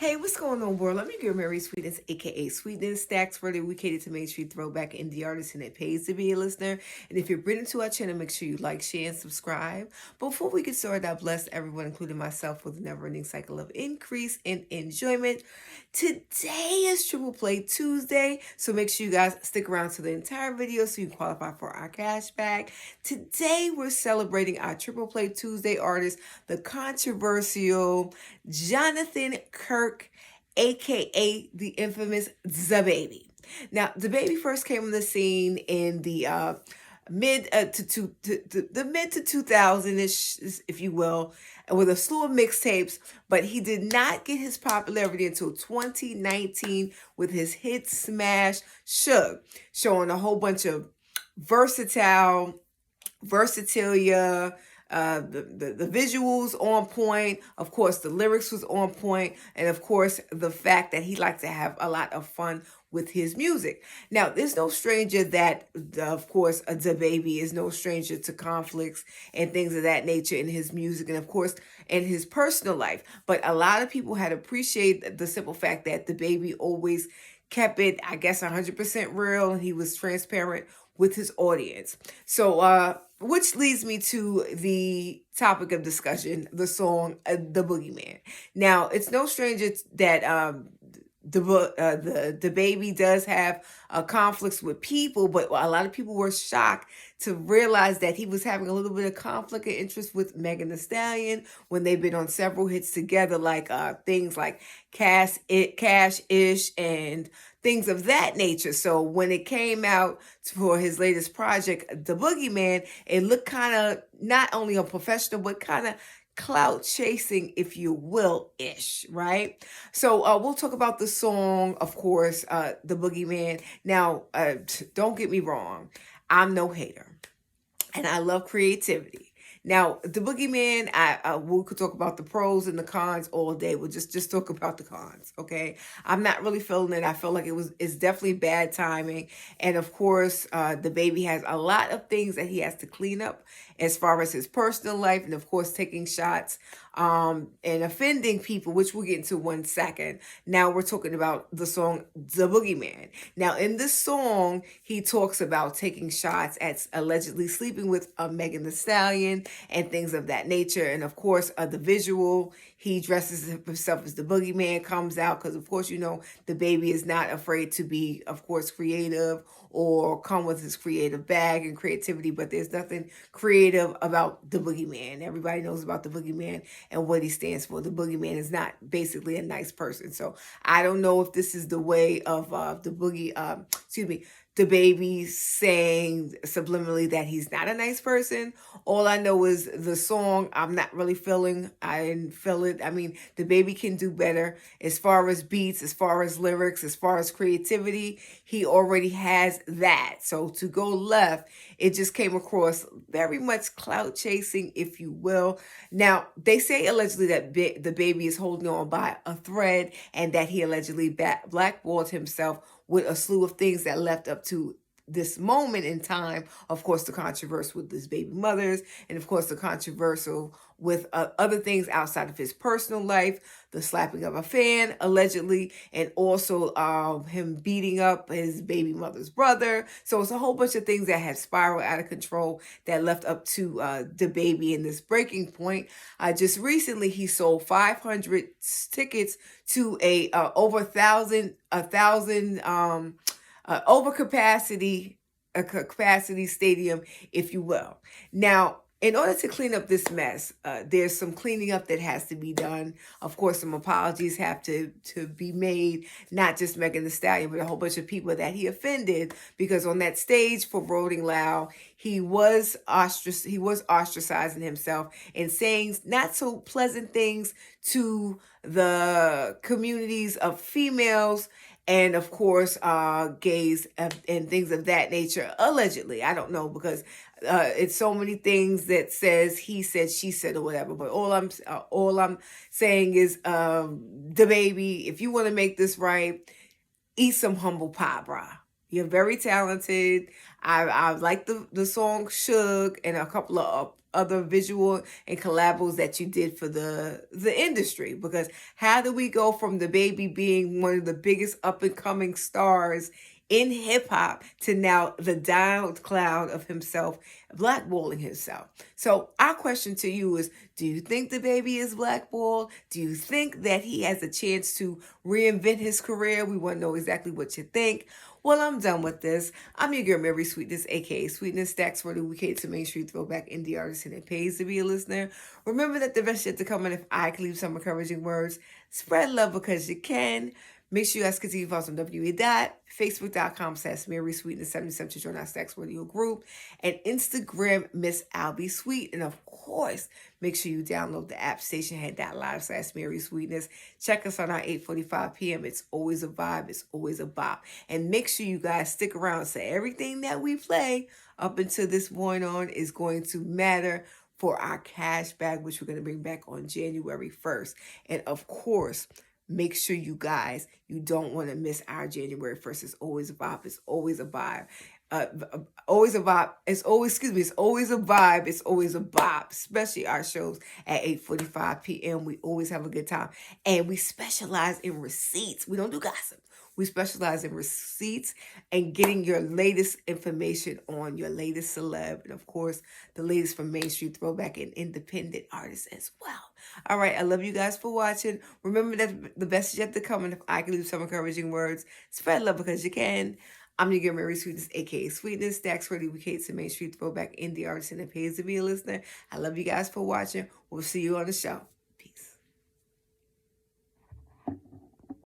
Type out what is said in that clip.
Hey, what's going on, world? Let me get Marysweetness, aka Sweetness. StaxRadio, we cater to mainstream throwback indie artists, and it pays to be a listener. And if you're brand to our channel, make sure you like, share, and subscribe. Before we get started, I bless everyone, including myself, with a never-ending cycle of increase and enjoyment. Today is Triple Play Tuesday, so make sure you guys stick around to the entire video so you can qualify for our cash back. Today, we're celebrating our Triple Play Tuesday artist, the controversial Jonathan Kirk, aka the infamous The Baby. Now, The Baby first came on the scene in the the mid to 2000-ish, if you will, with a slew of mixtapes, but he did not get his popularity until 2019 with his hit smash Suge, showing a whole bunch of versatilia, the visuals on point. Of course, the lyrics was on point, and of course, the fact that he liked to have a lot of fun with his music. Now, there's no stranger that, of course, the baby is no stranger to conflicts and things of that nature in his music, and of course, in his personal life. But a lot of people had appreciated the simple fact that the baby always kept it, I guess, 100% real, and he was transparent with his audience. So, which leads me to the topic of discussion, the song "The Boogeyman." Now, it's no stranger that the baby does have conflicts with people, but a lot of people were shocked to realize that he was having a little bit of conflict of interest with Megan Thee Stallion when they've been on several hits together, like things like Cash Ish and things of that nature. So when it came out for his latest project, The Boogeyman, it looked kind of not only unprofessional, but kind of clout chasing, if you will, ish, right? So we'll talk about the song, of course, The Boogeyman. Now, don't get me wrong, I'm no hater, and I love creativity. Now, The Boogeyman, we could talk about the pros and the cons all day. We'll just talk about the cons, okay? I'm not really feeling it. I feel like it's definitely bad timing. And of course, the baby has a lot of things that he has to clean up as far as his personal life, and of course, taking shots and offending people, which we'll get into one second. Now we're talking about the song The Boogeyman. Now, in this song, he talks about taking shots at allegedly sleeping with Megan Thee Stallion and things of that nature. And of course, the visual, he dresses himself as the boogeyman, comes out because, of course, you know, the baby is not afraid to be, of course, creative or come with his creative bag and creativity, but there's nothing creative about the boogeyman. Everybody knows about the boogeyman and what he stands for. The boogeyman is not basically a nice person. So I don't know if this is the way of the baby saying subliminally that he's not a nice person. All I know is the song, I'm not really feeling. I didn't feel it. I mean, the baby can do better as far as beats, as far as lyrics, as far as creativity. He already has that. So to go left, it just came across very much clout chasing, if you will. Now, they say allegedly that the baby is holding on by a thread and that he allegedly blackballed himself with a slew of things that left up to this moment in time. Of course, the controversy with his baby mothers, and of course, the controversial with other things outside of his personal life, the slapping of a fan, allegedly, and also him beating up his baby mother's brother. So it's a whole bunch of things that had spiraled out of control that left up to the baby in this breaking point. Just recently, he sold 500 tickets to a over a thousand overcapacity, a capacity stadium, if you will. Now, in order to clean up this mess, there's some cleaning up that has to be done. Of course, some apologies have to be made, not just Megan Thee Stallion, but a whole bunch of people that he offended, because on that stage for Rolling Loud, he was ostracizing himself and saying not so pleasant things to the communities of females and of course gays and things of that nature. Allegedly, I don't know, because it's so many things that says he said, she said, or whatever. But all I'm saying is, the baby, if you want to make this right, eat some humble pie, brah. You're very talented. I like the song Suge and a couple of other visual and collabos that you did for the industry. Because how do we go from the baby being one of the biggest up and coming stars in hip hop to now the down cloud of himself blackballing himself? So our question to you is, do you think the baby is blackballed? Do you think that he has a chance to reinvent his career? We want to know exactly what you think. Well, I'm done with this. I'm your girl, Marysweetness, aka Sweetness. Stacks where we cater to Main Street throwback indie artists, and it pays to be a listener. Remember that the best yet to come, and if I can leave some encouraging words, spread love because you can. Make sure you guys continue to follow us on www.facebook.com/MarySweetness77 to join our Stacks Radio group, and Instagram, Miss Albie Sweet. And of course, make sure you download the app stationhead.live/MarySweetness. Check us on our 8:45 p.m. It's always a vibe. It's always a bop. And make sure you guys stick around. So everything that we play up until this point on is going to matter for our cash bag, which we're going to bring back on January 1st. And of course, make sure you guys, you don't want to miss our January 1st. It's always a vibe. It's always a vibe. Always a vibe. It's always a vibe. It's always a bop, especially our shows at 8:45 p.m. We always have a good time. And we specialize in receipts. We don't do gossip. We specialize in receipts and getting your latest information on your latest celeb. And of course, the latest from Main Street throwback and independent artists as well. All right. I love you guys for watching. Remember that the best is yet to come. And if I can leave some encouraging words, spread love because you can. I'm your girl, Marysweetness, aka Sweetness. Stacks Radio, we cater to Main Street throwback indie artists, and it pays to be a listener. I love you guys for watching. We'll see you on the show.